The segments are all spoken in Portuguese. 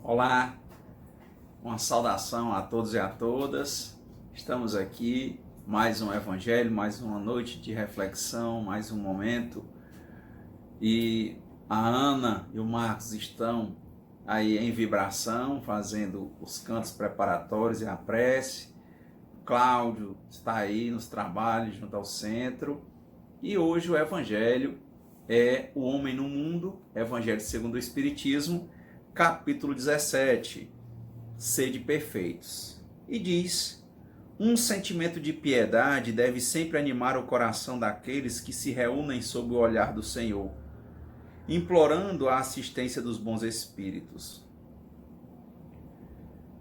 Olá, uma saudação a todos e a todas. Estamos aqui, mais um evangelho, mais uma noite de reflexão, mais um momento. E a Ana e o Marcos estão aí em vibração, fazendo os cantos preparatórios e a prece. O Cláudio está aí nos trabalhos junto ao centro. E hoje o evangelho é O Homem no Mundo, Evangelho segundo o Espiritismo, capítulo 17, Sede perfeitos. E diz: um sentimento de piedade deve sempre animar o coração daqueles que se reúnem sob o olhar do Senhor, implorando a assistência dos bons espíritos.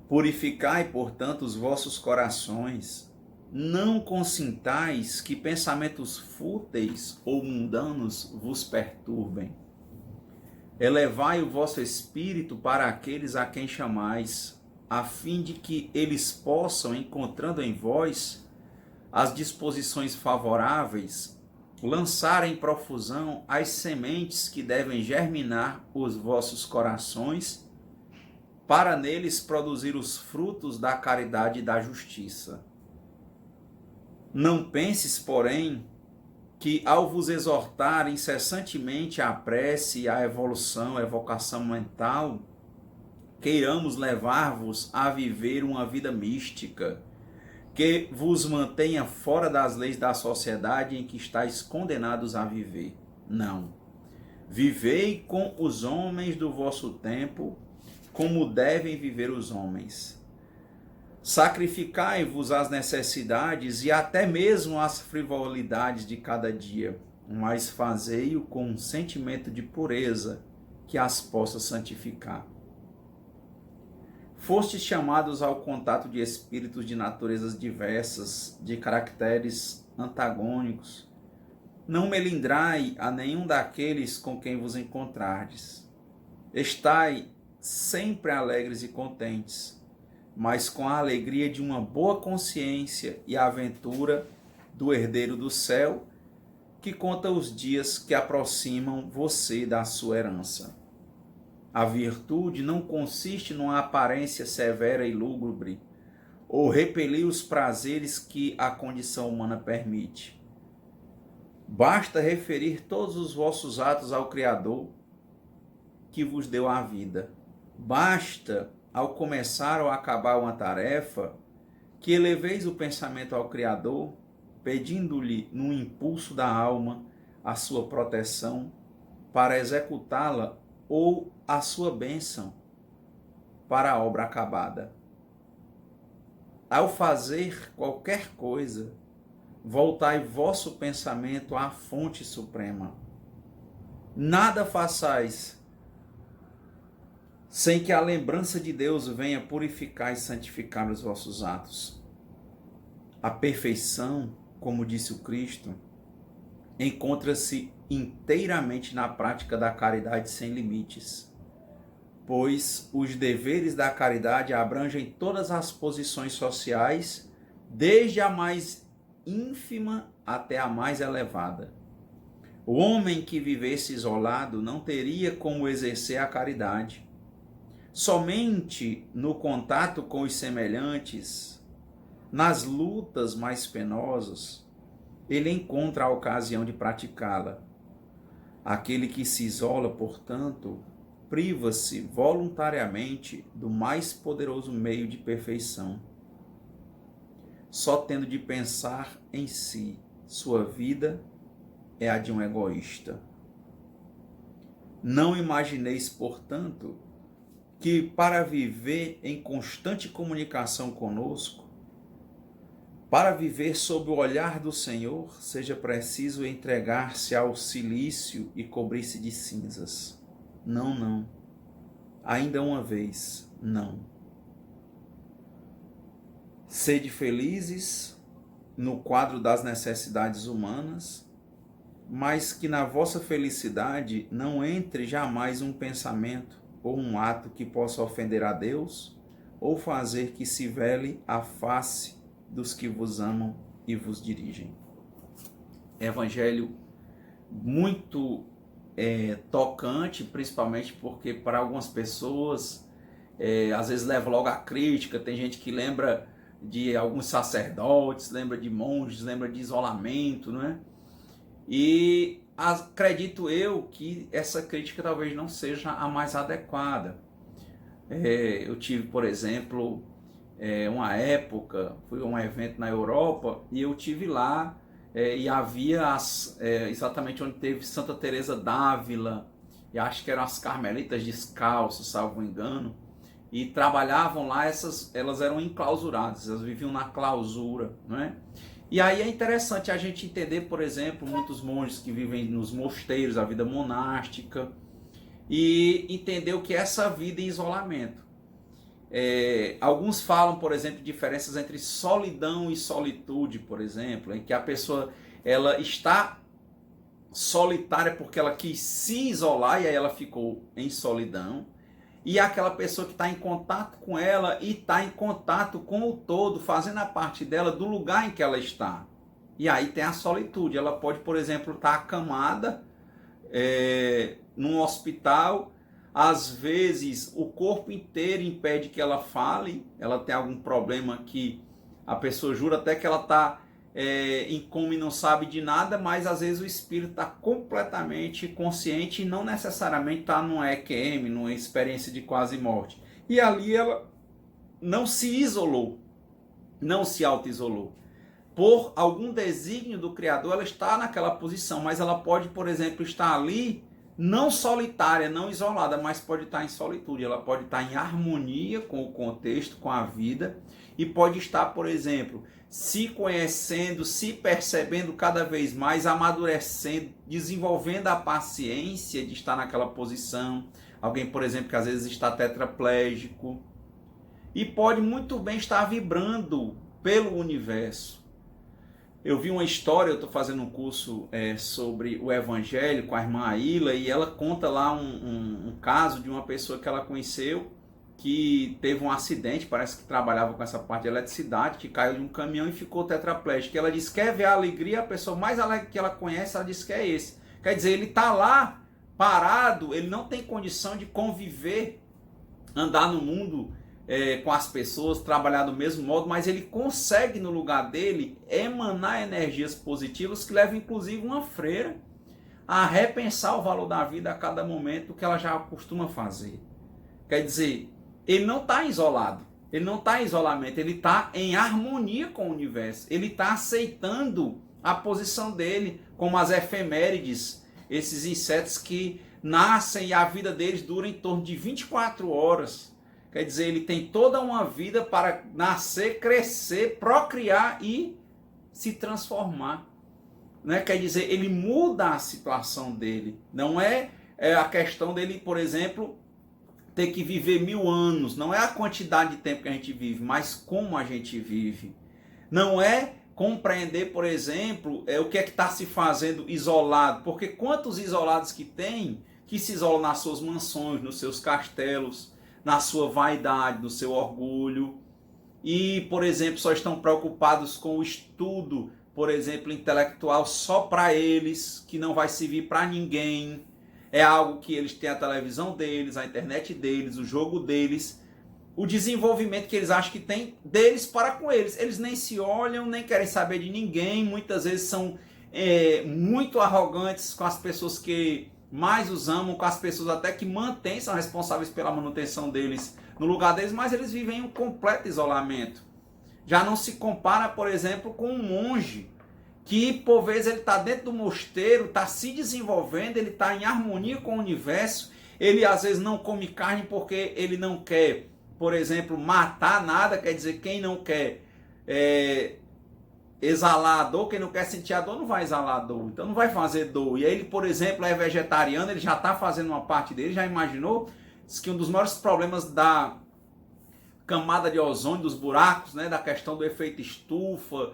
Purificai, portanto, os vossos corações, não consintais que pensamentos fúteis ou mundanos vos perturbem. Elevai o vosso espírito para aqueles a quem chamais, a fim de que eles possam, encontrando em vós as disposições favoráveis, lançar em profusão as sementes que devem germinar os vossos corações, para neles produzir os frutos da caridade e da justiça. Não penses, porém, que ao vos exortar incessantemente à prece e à evolução, à evocação mental, queiramos levar-vos a viver uma vida mística, que vos mantenha fora das leis da sociedade em que estáis condenados a viver. Não. Vivei com os homens do vosso tempo, como devem viver os homens. Sacrificai-vos às necessidades e até mesmo às frivolidades de cada dia, mas fazei-o com um sentimento de pureza que as possa santificar. Fostes chamados ao contato de espíritos de naturezas diversas, de caracteres antagônicos. Não melindrai a nenhum daqueles com quem vos encontrardes. Estai sempre alegres e contentes, mas com a alegria de uma boa consciência e a aventura do herdeiro do céu, que conta os dias que aproximam você da sua herança. A virtude não consiste numa aparência severa e lúgubre, ou repelir os prazeres que a condição humana permite. Basta referir todos os vossos atos ao Criador, que vos deu a vida. Basta, ao começar ou acabar uma tarefa, que eleveis o pensamento ao Criador, pedindo-lhe, no impulso da alma, a sua proteção para executá-la ou a sua bênção para a obra acabada. Ao fazer qualquer coisa, voltai vosso pensamento à fonte suprema. Nada façais sem que a lembrança de Deus venha purificar e santificar os vossos atos. A perfeição, como disse o Cristo, encontra-se inteiramente na prática da caridade sem limites, pois os deveres da caridade abrangem todas as posições sociais, desde a mais ínfima até a mais elevada. O homem que vivesse isolado não teria como exercer a caridade. Somente no contato com os semelhantes, nas lutas mais penosas, ele encontra a ocasião de praticá-la. Aquele que se isola, portanto, priva-se voluntariamente do mais poderoso meio de perfeição. Só tendo de pensar em si, sua vida é a de um egoísta. Não imagineis, portanto, que para viver em constante comunicação conosco, para viver sob o olhar do Senhor, seja preciso entregar-se ao cilício e cobrir-se de cinzas. Não, não. Ainda uma vez, não. Sede felizes no quadro das necessidades humanas, mas que na vossa felicidade não entre jamais um pensamento ou um ato que possa ofender a Deus ou fazer que se vele a face dos que vos amam e vos dirigem. Evangelho muito tocante, principalmente porque para algumas pessoas às vezes leva logo a crítica, tem gente que lembra de alguns sacerdotes, lembra de monges, lembra de isolamento, não é? E acredito eu que essa crítica talvez não seja a mais adequada. Eu tive, por exemplo, uma época, fui a um evento na Europa e eu tive lá e havia exatamente onde teve Santa Teresa d'Ávila, e acho que eram as Carmelitas Descalças, salvo engano, e trabalhavam lá, elas eram enclausuradas, elas viviam na clausura, não é? E aí é interessante a gente entender, por exemplo, muitos monges que vivem nos mosteiros, a vida monástica, e entender o que é essa vida em isolamento. Alguns falam, por exemplo, diferenças entre solidão e solitude, por exemplo, em que a pessoa ela está solitária porque ela quis se isolar e aí ela ficou em solidão, e aquela pessoa que está em contato com ela e está em contato com o todo, fazendo a parte dela do lugar em que ela está. E aí tem a solitude. Ela pode, por exemplo, estar acamada num hospital. Às vezes o corpo inteiro impede que ela fale. Ela tem algum problema que a pessoa jura até que ela está em coma e não sabe de nada, mas às vezes o espírito está completamente consciente e não necessariamente está numa EQM, numa experiência de quase morte. E ali ela não se isolou, não se auto-isolou. Por algum desígnio do Criador, ela está naquela posição, mas ela pode, por exemplo, estar ali, não solitária, não isolada, mas pode estar em solitude. Ela pode estar em harmonia com o contexto, com a vida, e pode estar, por exemplo, se conhecendo, se percebendo cada vez mais, amadurecendo, desenvolvendo a paciência de estar naquela posição. Alguém, por exemplo, que às vezes está tetraplégico, e pode muito bem estar vibrando pelo universo. Eu vi uma história, eu estou fazendo um curso sobre o Evangelho com a irmã Aila, e ela conta lá um caso de uma pessoa que ela conheceu, que teve um acidente, parece que trabalhava com essa parte de eletricidade, que caiu de um caminhão e ficou tetraplégico. Ela disse que quer ver a alegria, a pessoa mais alegre que ela conhece, ela disse que é esse. Quer dizer, ele está lá parado, ele não tem condição de conviver, andar no mundo com as pessoas, trabalhar do mesmo modo, mas ele consegue no lugar dele emanar energias positivas que levam inclusive uma freira a repensar o valor da vida a cada momento, que ela já costuma fazer. Quer dizer, ele não está isolado, ele não está em isolamento, ele está em harmonia com o universo, ele está aceitando a posição dele, como as efemérides, esses insetos que nascem e a vida deles dura em torno de 24 horas. Quer dizer, ele tem toda uma vida para nascer, crescer, procriar e se transformar. Né? Quer dizer, ele muda a situação dele. Não é a questão dele, por exemplo, ter que viver 1000 anos. Não é a quantidade de tempo que a gente vive, mas como a gente vive. Não é compreender, por exemplo, o que é que está se fazendo isolado. Porque quantos isolados que tem que se isolam nas suas mansões, nos seus castelos, na sua vaidade, no seu orgulho, e, por exemplo, só estão preocupados com o estudo, por exemplo, intelectual só para eles, que não vai servir para ninguém. É algo que eles têm a televisão deles, a internet deles, o jogo deles, o desenvolvimento que eles acham que tem deles para com eles. Eles nem se olham, nem querem saber de ninguém, muitas vezes são muito arrogantes com as pessoas que mais os amam, com as pessoas até que mantêm, são responsáveis pela manutenção deles no lugar deles, mas eles vivem em um completo isolamento. Já não se compara, por exemplo, com um monge, que por vezes ele está dentro do mosteiro, está se desenvolvendo, ele está em harmonia com o universo, ele às vezes não come carne porque ele não quer, por exemplo, matar nada, quer dizer, quem não quer exalar a dor, quem não quer sentir a dor não vai exalar a dor, então não vai fazer dor. E aí ele, por exemplo, é vegetariano, ele já está fazendo uma parte dele, já imaginou? Diz que um dos maiores problemas da camada de ozônio, dos buracos, né, da questão do efeito estufa,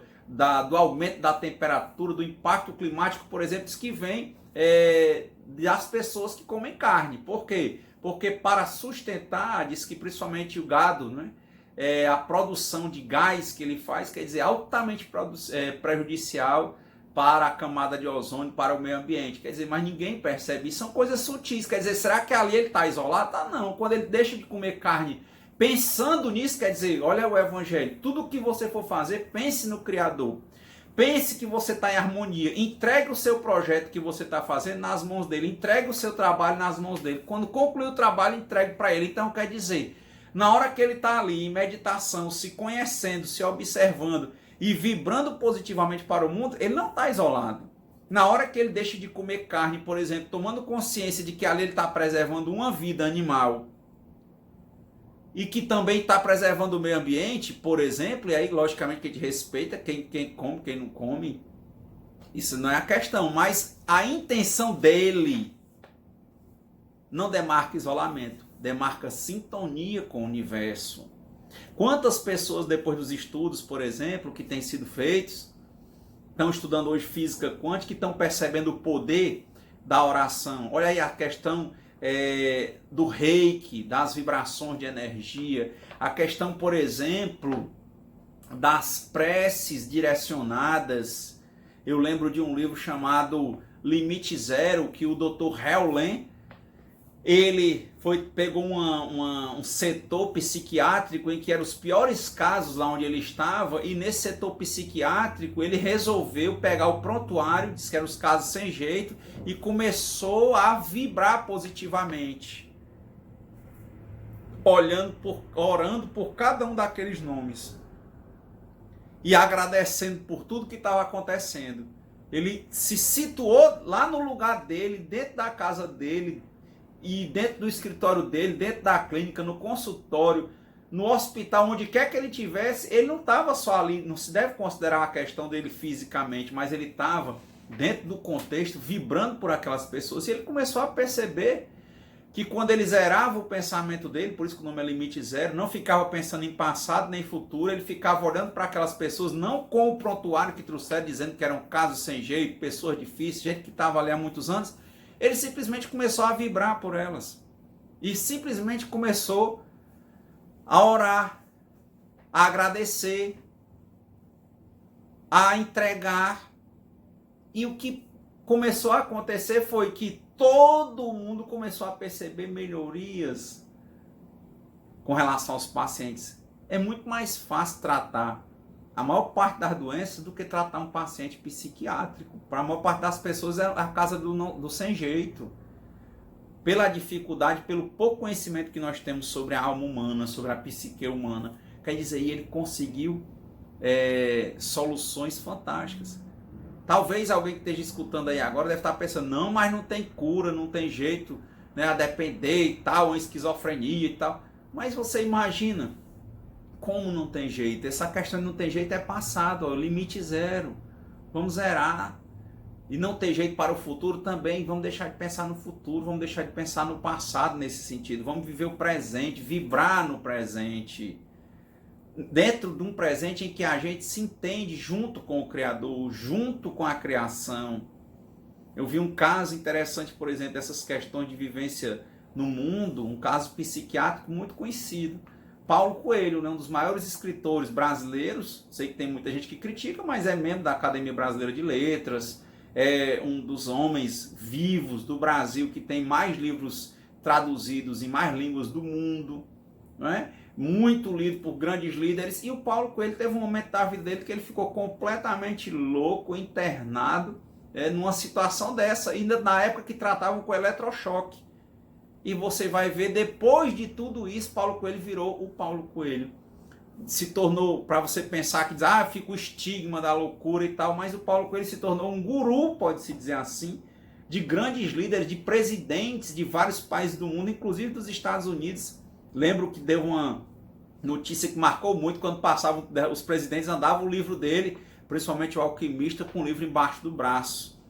do aumento da temperatura, do impacto climático, por exemplo, diz que vem das pessoas que comem carne. Por quê? Porque para sustentar, diz que principalmente o gado, né, a produção de gás que ele faz, quer dizer, altamente prejudicial para a camada de ozônio, para o meio ambiente. Quer dizer, mas ninguém percebe isso, são coisas sutis. Quer dizer, será que ali ele está isolado? Tá, não. Quando ele deixa de comer carne Pensando nisso, quer dizer, olha o evangelho, tudo que você for fazer, pense no Criador. Pense que você está em harmonia. Entregue o seu projeto que você está fazendo nas mãos dele. Entregue o seu trabalho nas mãos dele. Quando concluir o trabalho, entregue para ele. Então, quer dizer, na hora que ele está ali em meditação, se conhecendo, se observando e vibrando positivamente para o mundo, ele não está isolado. Na hora que ele deixa de comer carne, por exemplo, tomando consciência de que ali ele está preservando uma vida animal e que também está preservando o meio ambiente, por exemplo, e aí logicamente que a gente respeita quem come, quem não come, isso não é a questão, mas a intenção dele não demarca isolamento, demarca sintonia com o universo. Quantas pessoas depois dos estudos, por exemplo, que têm sido feitos, estão estudando hoje física quântica, e estão percebendo o poder da oração. Olha aí a questão do reiki, das vibrações de energia, a questão, por exemplo, das preces direcionadas. Eu lembro de um livro chamado Limite Zero, que o Dr. Helen, ele pegou um setor psiquiátrico em que eram os piores casos lá onde ele estava, e nesse setor psiquiátrico ele resolveu pegar o prontuário, disse que eram os casos sem jeito, e começou a vibrar positivamente, orando por cada um daqueles nomes e agradecendo por tudo que estava acontecendo. Ele se situou lá no lugar dele, dentro da casa dele, e dentro do escritório dele, dentro da clínica, no consultório, no hospital, onde quer que ele tivesse, ele não estava só ali, não se deve considerar uma questão dele fisicamente, mas ele estava dentro do contexto, vibrando por aquelas pessoas, e ele começou a perceber que quando ele zerava o pensamento dele, por isso que o nome é Limite Zero, não ficava pensando em passado nem futuro, ele ficava olhando para aquelas pessoas, não com o prontuário que trouxeram, dizendo que eram casos sem jeito, pessoas difíceis, gente que estava ali há muitos anos. Ele simplesmente começou a vibrar por elas. E simplesmente começou a orar, a agradecer, a entregar. E o que começou a acontecer foi que todo mundo começou a perceber melhorias com relação aos pacientes. É muito mais fácil tratar a maior parte das doenças do que tratar um paciente psiquiátrico. Para a maior parte das pessoas é a casa do sem jeito. Pela dificuldade, pelo pouco conhecimento que nós temos sobre a alma humana, sobre a psique humana. Quer dizer, ele conseguiu soluções fantásticas. Talvez alguém que esteja escutando aí agora deve estar pensando, não, mas não tem cura, não tem jeito, né, a depender e tal, uma esquizofrenia e tal. Mas você imagina, como não tem jeito? Essa questão de não tem jeito é passado, ó, limite zero. Vamos zerar. E não ter jeito para o futuro também. Vamos deixar de pensar no futuro, vamos deixar de pensar no passado nesse sentido. Vamos viver o presente, vibrar no presente. Dentro de um presente em que a gente se entende junto com o Criador, junto com a criação. Eu vi um caso interessante, por exemplo, dessas questões de vivência no mundo, um caso psiquiátrico muito conhecido. Paulo Coelho, né, um dos maiores escritores brasileiros, sei que tem muita gente que critica, mas é membro da Academia Brasileira de Letras, é um dos homens vivos do Brasil que tem mais livros traduzidos em mais línguas do mundo, não é? Muito lido por grandes líderes, e o Paulo Coelho teve um momento da vida dele que ele ficou completamente louco, internado, numa situação dessa, ainda na época que tratavam com eletrochoque. E você vai ver, depois de tudo isso, Paulo Coelho virou o Paulo Coelho. Se tornou, para você pensar que fica o estigma da loucura e tal, mas o Paulo Coelho se tornou um guru, pode-se dizer assim, de grandes líderes, de presidentes de vários países do mundo, inclusive dos Estados Unidos. Lembro que deu uma notícia que marcou muito quando passavam, os presidentes andavam o livro dele, principalmente o Alquimista, com o livro embaixo do braço.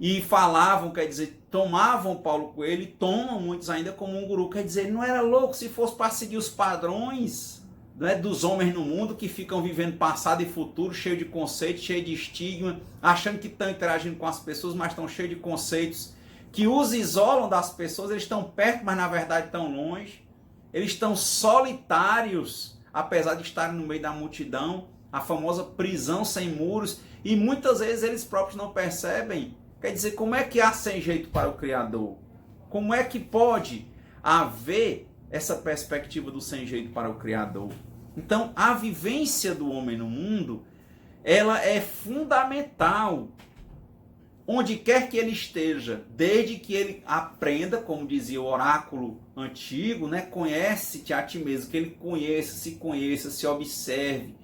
E falavam, quer dizer, tomavam Paulo Coelho e tomam muitos ainda como um guru. Quer dizer, ele não era louco se fosse para seguir os padrões, né, dos homens no mundo que ficam vivendo passado e futuro, cheio de conceitos, cheio de estigma, achando que estão interagindo com as pessoas, mas estão cheios de conceitos que os isolam das pessoas. Eles estão perto, mas na verdade estão longe. Eles estão solitários, apesar de estarem no meio da multidão, a famosa prisão sem muros, e muitas vezes eles próprios não percebem. Quer dizer, como é que há sem jeito para o Criador? Como é que pode haver essa perspectiva do sem jeito para o Criador. Então, a vivência do homem no mundo, ela é fundamental, onde quer que ele esteja, desde que ele aprenda, como dizia o oráculo antigo, né? Conhece-te a ti mesmo, que ele conheça, se observe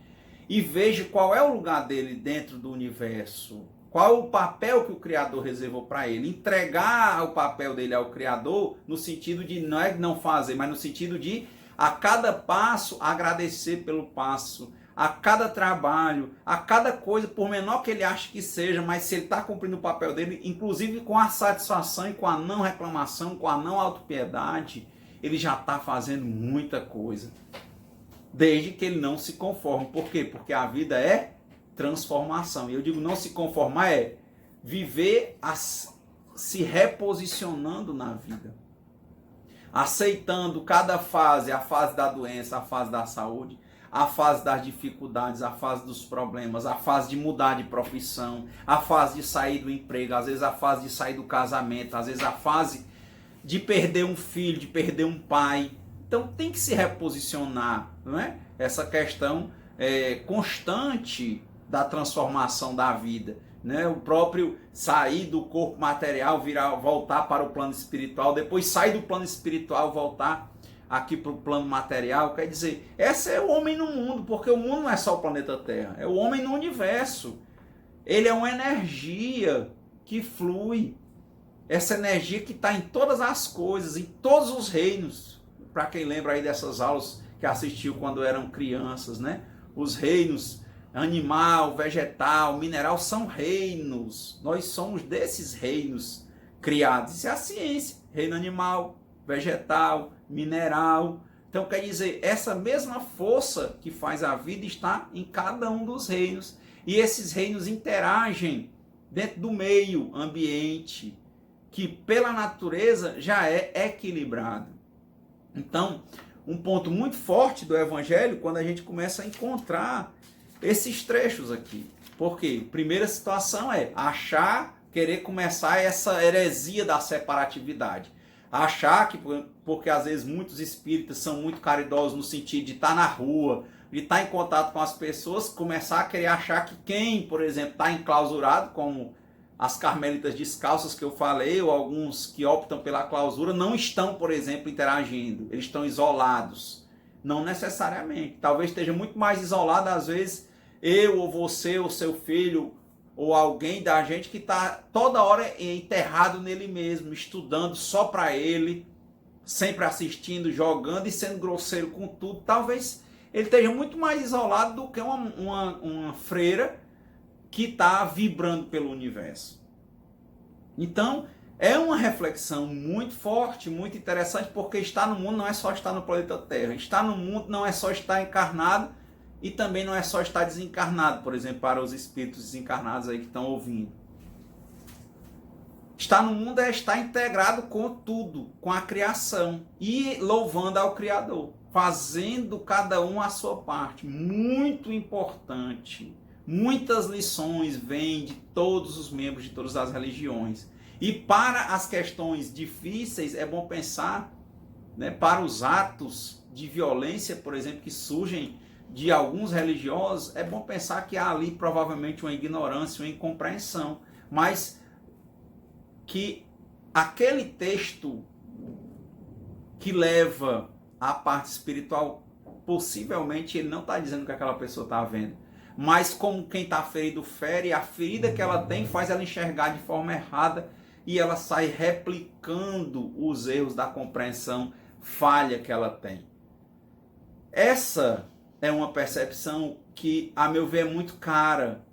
e veja qual é o lugar dele dentro do universo, qual é o papel que o Criador reservou para ele. Entregar o papel dele ao Criador no sentido de não é não fazer, mas no sentido de a cada passo agradecer pelo passo, a cada trabalho, a cada coisa, por menor que ele ache que seja, mas se ele está cumprindo o papel dele, inclusive com a satisfação e com a não reclamação, com a não autopiedade, ele já está fazendo muita coisa. Desde que ele não se conforme. Por quê? Porque a vida é transformação. E eu digo não se conformar é viver se reposicionando na vida. Aceitando cada fase, a fase da doença, a fase da saúde, a fase das dificuldades, a fase dos problemas, a fase de mudar de profissão, a fase de sair do emprego, às vezes a fase de sair do casamento, às vezes a fase de perder um filho, de perder um pai. Então tem que se reposicionar, não é? Essa questão constante da transformação da vida, né? O próprio sair do corpo material, voltar para o plano espiritual, depois sair do plano espiritual, voltar aqui para o plano material. Quer dizer, esse é o homem no mundo, porque o mundo não é só o planeta Terra, é o homem no universo. Ele é uma energia que flui, essa energia que está em todas as coisas, em todos os reinos. Para quem lembra aí dessas aulas que assistiu quando eram crianças, né? Os reinos animal, vegetal, mineral são reinos. Nós somos desses reinos criados. Isso é a ciência. Reino animal, vegetal, mineral. Então quer dizer, essa mesma força que faz a vida está em cada um dos reinos. E esses reinos interagem dentro do meio ambiente, que pela natureza já é equilibrado. Então, um ponto muito forte do Evangelho, quando a gente começa a encontrar esses trechos aqui. Por quê? Primeira situação é querer começar essa heresia da separatividade. Achar que, porque às vezes muitos espíritas são muito caridosos no sentido de estar na rua, de estar em contato com as pessoas, começar a querer achar que quem, por exemplo, está enclausurado, como as carmelitas descalças que eu falei, ou alguns que optam pela clausura, não estão, por exemplo, interagindo. Eles estão isolados. Não necessariamente. Talvez esteja muito mais isolado, às vezes, eu ou você, ou seu filho, ou alguém da gente que está toda hora enterrado nele mesmo, estudando só para ele, sempre assistindo, jogando e sendo grosseiro com tudo. Talvez ele esteja muito mais isolado do que uma freira que está vibrando pelo universo. Então, é uma reflexão muito forte, muito interessante, porque estar no mundo não é só estar no planeta Terra. Estar no mundo não é só estar encarnado e também não é só estar desencarnado, por exemplo, para os espíritos desencarnados aí que estão ouvindo. Estar no mundo é estar integrado com tudo, com a criação e louvando ao Criador, fazendo cada um a sua parte. Muito importante. Muitas lições vêm de todos os membros de todas as religiões. E para as questões difíceis, é bom pensar, né, para os atos de violência, por exemplo, que surgem de alguns religiosos, é bom pensar que há ali provavelmente uma ignorância, uma incompreensão, mas que aquele texto que leva à parte espiritual, possivelmente ele não está dizendo que aquela pessoa está vendo, mas como quem está ferido fere, a ferida que ela tem faz ela enxergar de forma errada e ela sai replicando os erros da compreensão falha que ela tem. Essa é uma percepção que, a meu ver, é muito cara.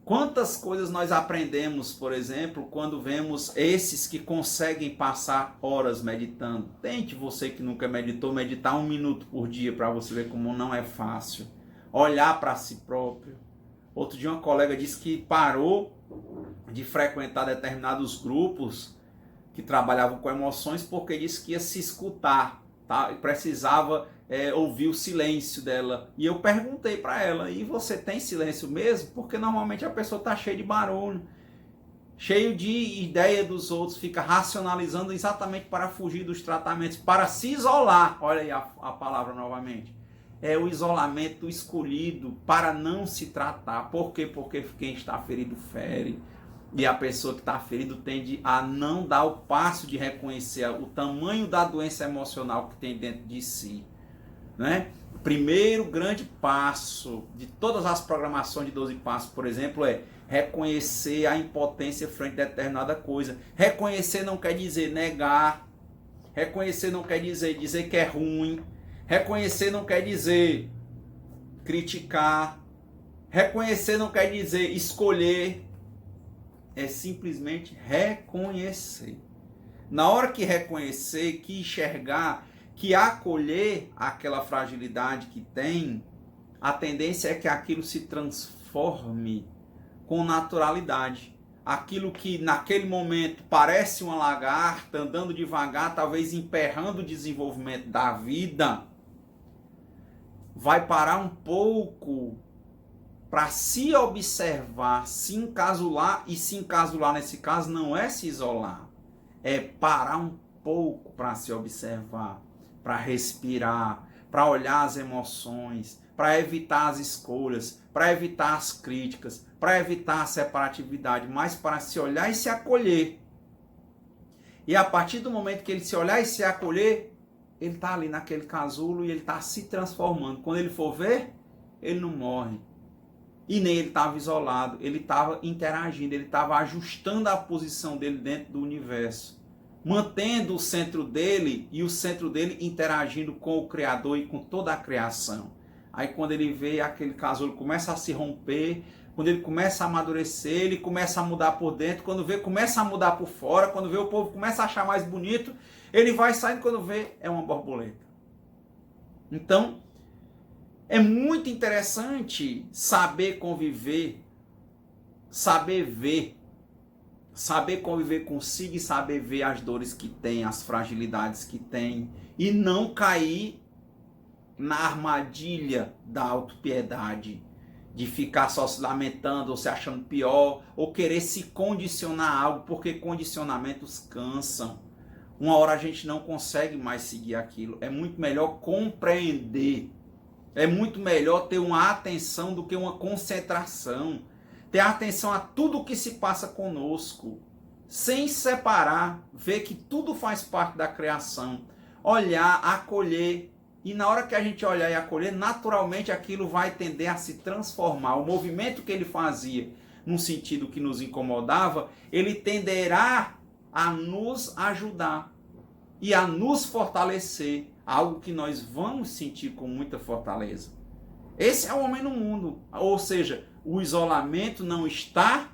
Quantas coisas nós aprendemos, por exemplo, quando vemos esses que conseguem passar horas meditando. Tente, você que nunca meditou, meditar 1 minuto por dia para você ver como não é fácil. Olhar para si próprio. Outro dia uma colega disse que parou de frequentar determinados grupos que trabalhavam com emoções porque disse que ia se escutar, tá? E precisava ouvir o silêncio dela. E eu perguntei para ela, e você tem silêncio mesmo? Porque normalmente a pessoa está cheia de barulho. cheio de ideia dos outros, fica racionalizando exatamente para fugir dos tratamentos, para se isolar. Olha aí a palavra novamente. É o isolamento escolhido para não se tratar. Por quê? Porque quem está ferido fere. E a pessoa que está ferida tende a não dar o passo de reconhecer o tamanho da doença emocional que tem dentro de si. Né? O primeiro grande passo de todas as programações de 12 passos, por exemplo, é reconhecer a impotência frente a determinada coisa. Reconhecer não quer dizer negar. Reconhecer não quer dizer que é ruim. Reconhecer não quer dizer criticar. Reconhecer não quer dizer escolher. É simplesmente reconhecer. Na hora que reconhecer, que enxergar, que acolher aquela fragilidade que tem, a tendência é que aquilo se transforme com naturalidade. Aquilo que naquele momento parece uma lagarta, andando devagar, talvez emperrando o desenvolvimento da vida, vai parar um pouco para se observar, se encasular, e se encasular nesse caso não é se isolar, é parar um pouco para se observar, para respirar, para olhar as emoções, para evitar as escolhas, para evitar as críticas, para evitar a separatividade, mas para se olhar e se acolher. E a partir do momento que ele se olhar e se acolher, ele está ali naquele casulo e ele está se transformando. Quando ele for ver, ele não morre. E nem ele estava isolado, ele estava interagindo, ele estava ajustando a posição dele dentro do universo, mantendo o centro dele e o centro dele interagindo com o Criador e com toda a criação. Aí quando ele vê aquele casulo começa a se romper, quando ele começa a amadurecer, ele começa a mudar por dentro, quando vê começa a mudar por fora, quando vê o povo começa a achar mais bonito, ele vai saindo, quando vê é uma borboleta. Então, é muito interessante saber conviver, saber ver, saber conviver consigo e saber ver as dores que tem, as fragilidades que tem, e não cair na armadilha da autopiedade, de ficar só se lamentando ou se achando pior, ou querer se condicionar a algo, porque condicionamentos cansam. Uma hora a gente não consegue mais seguir aquilo. É muito melhor compreender. É muito melhor ter uma atenção do que uma concentração. Ter atenção a tudo o que se passa conosco. Sem separar. Ver que tudo faz parte da criação. Olhar, acolher. E na hora que a gente olhar e acolher, naturalmente aquilo vai tender a se transformar. O movimento que ele fazia num sentido que nos incomodava, ele tenderá a nos ajudar e a nos fortalecer. Algo que nós vamos sentir com muita fortaleza. Esse é o homem no mundo. Ou seja, o isolamento não está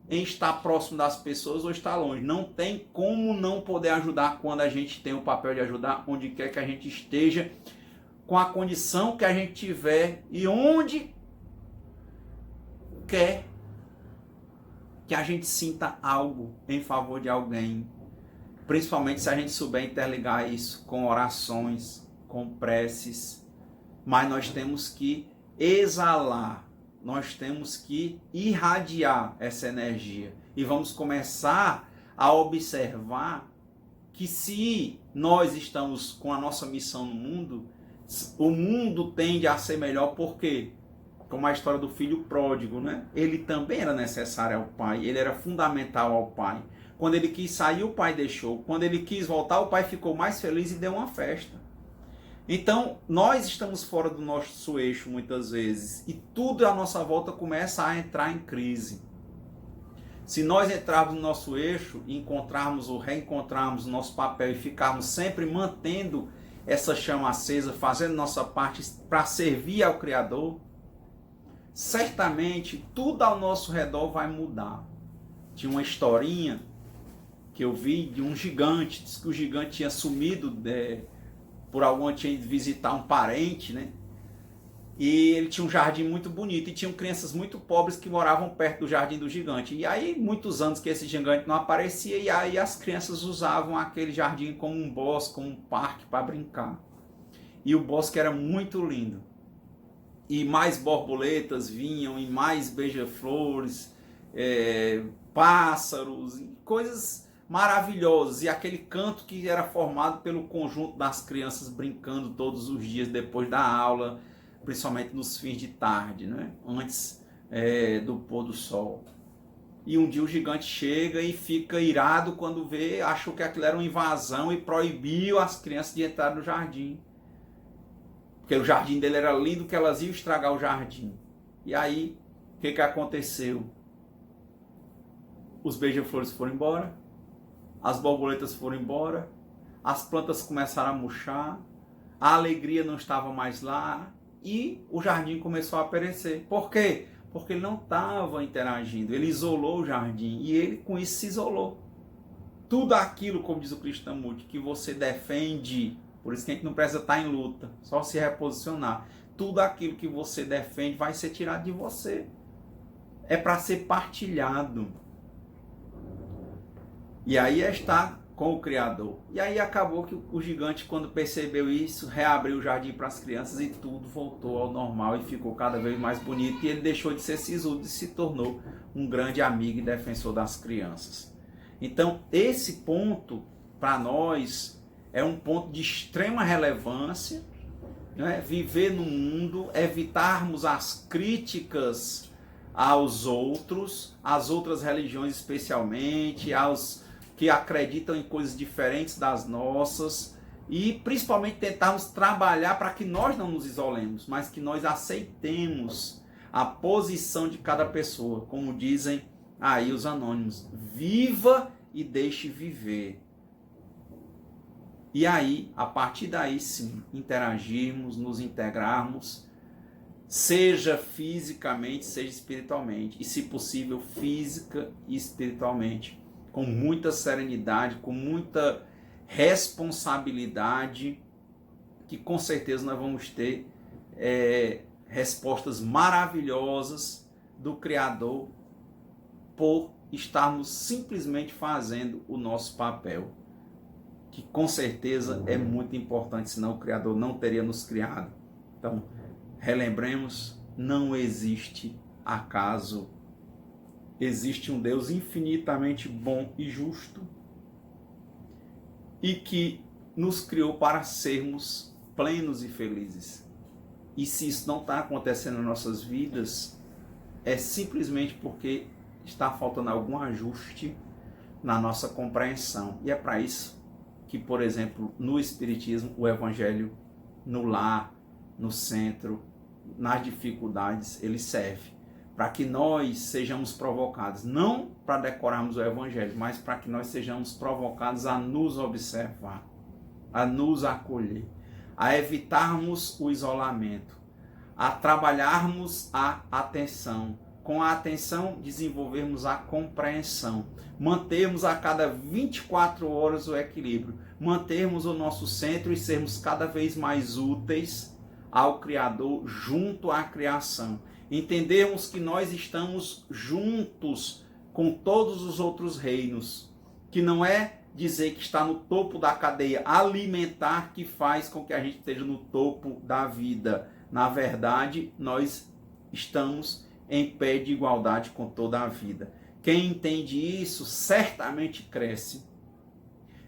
em estar próximo das pessoas ou estar longe. Não tem como não poder ajudar quando a gente tem o papel de ajudar onde quer que a gente esteja, com a condição que a gente tiver e onde quer que a gente sinta algo em favor de alguém. Principalmente se a gente souber interligar isso com orações, com preces. Mas nós temos que exalar, nós temos que irradiar essa energia. E vamos começar a observar que se nós estamos com a nossa missão no mundo, o mundo tende a ser melhor. Por quê? Como a história do filho pródigo, né? Ele também era necessário ao pai, ele era fundamental ao pai. Quando ele quis sair, o pai deixou. Quando ele quis voltar, o pai ficou mais feliz e deu uma festa. Então, nós estamos fora do nosso eixo muitas vezes. E tudo à nossa volta começa a entrar em crise. Se nós entrarmos no nosso eixo e encontrarmos ou reencontrarmos o nosso papel e ficarmos sempre mantendo essa chama acesa, fazendo nossa parte para servir ao Criador, certamente tudo ao nosso redor vai mudar. Tinha uma historinha que eu vi de um gigante, diz que o gigante tinha sumido por algum, tinha ido visitar um parente, né? E ele tinha um jardim muito bonito e tinham crianças muito pobres que moravam perto do jardim do gigante. E aí, muitos anos que esse gigante não aparecia, e aí as crianças usavam aquele jardim como um bosque, como um parque para brincar. E o bosque era muito lindo. E mais borboletas vinham, e mais beija-flores, pássaros, coisas maravilhosas. E aquele canto que era formado pelo conjunto das crianças brincando todos os dias depois da aula, principalmente nos fins de tarde, né? Antes do pôr do sol. E um dia o gigante chega e fica irado quando vê, achou que aquilo era uma invasão e proibiu as crianças de entrar no jardim. Porque o jardim dele era lindo, que elas iam estragar o jardim. E aí, o que aconteceu? Os beija-flores foram embora, as borboletas foram embora, as plantas começaram a murchar, a alegria não estava mais lá e o jardim começou a perecer. Por quê? Porque ele não estava interagindo, ele isolou o jardim e ele com isso se isolou. Tudo aquilo, como diz o Krishnamurti, que você defende, por isso que a gente não precisa estar em luta, só se reposicionar. Tudo aquilo que você defende vai ser tirado de você. É para ser partilhado. E aí está com o Criador. E aí acabou que o gigante, quando percebeu isso, reabriu o jardim para as crianças e tudo voltou ao normal e ficou cada vez mais bonito. E ele deixou de ser sisudo e se tornou um grande amigo e defensor das crianças. Então, esse ponto, para nós, é um ponto de extrema relevância, né? Viver no mundo, evitarmos as críticas aos outros, às outras religiões especialmente, aos que acreditam em coisas diferentes das nossas e principalmente tentarmos trabalhar para que nós não nos isolemos, mas que nós aceitemos a posição de cada pessoa, como dizem aí os anônimos, viva e deixe viver. E aí, a partir daí sim, interagirmos, nos integrarmos, seja fisicamente, seja espiritualmente, e se possível física e espiritualmente, com muita serenidade, com muita responsabilidade, que com certeza nós vamos ter respostas maravilhosas do Criador por estarmos simplesmente fazendo o nosso papel, que com certeza é muito importante, senão o Criador não teria nos criado. Então, relembremos, não existe acaso. Existe um Deus infinitamente bom e justo e que nos criou para sermos plenos e felizes. E se isso não está acontecendo nas nossas vidas, é simplesmente porque está faltando algum ajuste na nossa compreensão. E é para isso que, por exemplo, no Espiritismo, o Evangelho, no lar, no centro, nas dificuldades, ele serve. Para que nós sejamos provocados, não para decorarmos o Evangelho, mas para que nós sejamos provocados a nos observar, a nos acolher, a evitarmos o isolamento, a trabalharmos a atenção, com a atenção desenvolvermos a compreensão, mantermos a cada 24 horas o equilíbrio, mantermos o nosso centro e sermos cada vez mais úteis ao Criador junto à criação. Entendermos que nós estamos juntos com todos os outros reinos, que não é dizer que está no topo da cadeia alimentar que faz com que a gente esteja no topo da vida. Na verdade, nós estamos em pé de igualdade com toda a vida. Quem entende isso certamente cresce.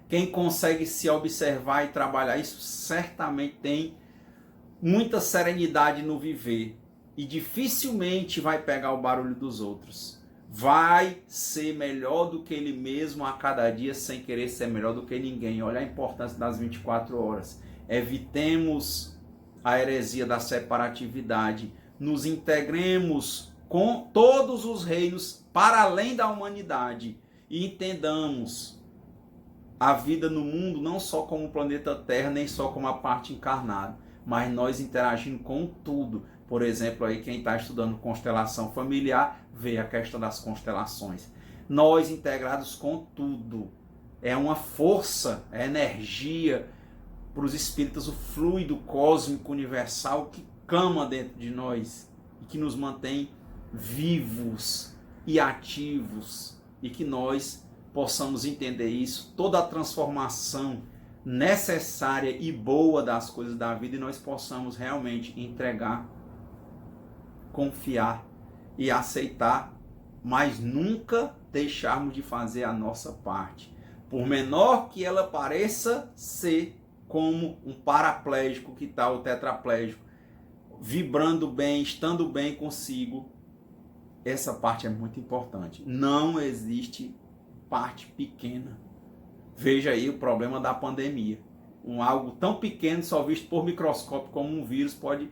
Quem consegue se observar e trabalhar isso certamente tem muita serenidade no viver. E dificilmente vai pegar o barulho dos outros. Vai ser melhor do que ele mesmo a cada dia, sem querer ser melhor do que ninguém. Olha a importância das 24 horas. Evitemos a heresia da separatividade. Nos integremos com todos os reinos para além da humanidade. E entendamos a vida no mundo não só como o planeta Terra, nem só como a parte encarnada, mas nós interagindo com tudo. Por exemplo, aí quem está estudando constelação familiar, vê a questão das constelações. Nós integrados com tudo. É uma força, é energia para os espíritos, o fluido cósmico universal que clama dentro de nós e que nos mantém vivos e ativos, e que nós possamos entender isso, toda a transformação necessária e boa das coisas da vida, e nós possamos realmente entregar, confiar e aceitar, mas nunca deixarmos de fazer a nossa parte. Por menor que ela pareça ser, como um paraplégico que está o tetraplégico, vibrando bem, estando bem consigo, essa parte é muito importante. Não existe parte pequena. Veja aí o problema da pandemia. Algo tão pequeno, só visto por microscópio como um vírus, pode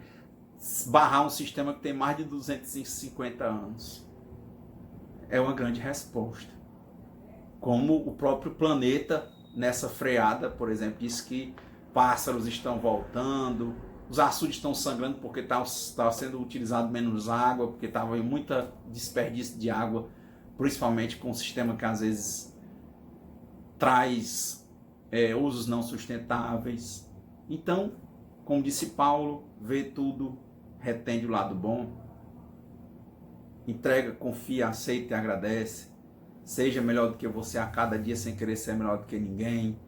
barrar um sistema que tem mais de 250 anos. É uma grande resposta. Como o próprio planeta, nessa freada, por exemplo, diz que pássaros estão voltando, os açudes estão sangrando porque está sendo utilizado menos água, porque estava em muita desperdício de água, principalmente com um sistema que às vezes traz usos não sustentáveis. Então, como disse Paulo, vê tudo, retende o lado bom, entrega, confia, aceita e agradece. Seja melhor do que você a cada dia sem querer ser melhor do que ninguém.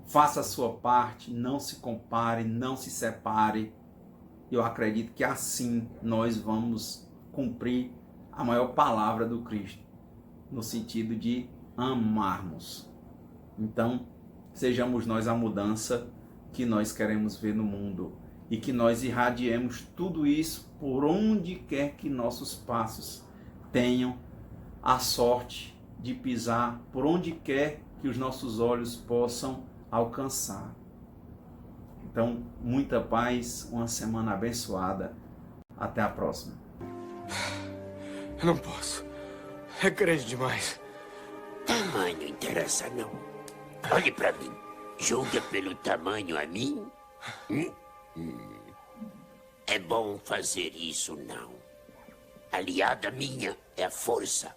Faça a sua parte, não se compare, não se separe. Eu acredito que assim nós vamos cumprir a maior palavra do Cristo, no sentido de amarmos. Então, sejamos nós a mudança que nós queremos ver no mundo e que nós irradiemos tudo isso por onde quer que nossos passos tenham a sorte de pisar, por onde quer que os nossos olhos possam alcançar. Então, muita paz, uma semana abençoada. Até a próxima. Eu não posso. É grande demais. Tamanho interessa não. Olhe pra mim. Julga pelo tamanho a mim? É bom fazer isso, não. Aliada minha é a força.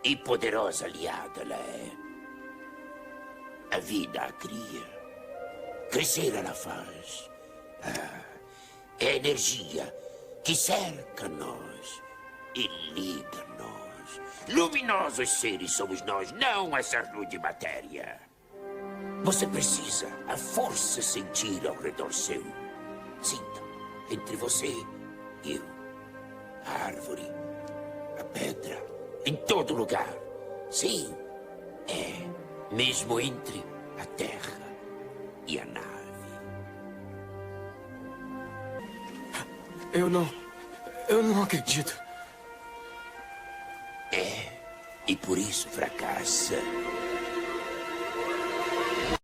E poderosa aliada ela é. A vida a cria. Crescer ela faz. É a energia que cerca nós e liga nós. Luminosos seres somos nós, não essa rude matéria. Você precisa a força sentir ao redor seu. Sinta entre você e eu. A árvore, a pedra, em todo lugar. Sim, mesmo entre a terra e a nave. Eu não acredito. E por isso fracassa.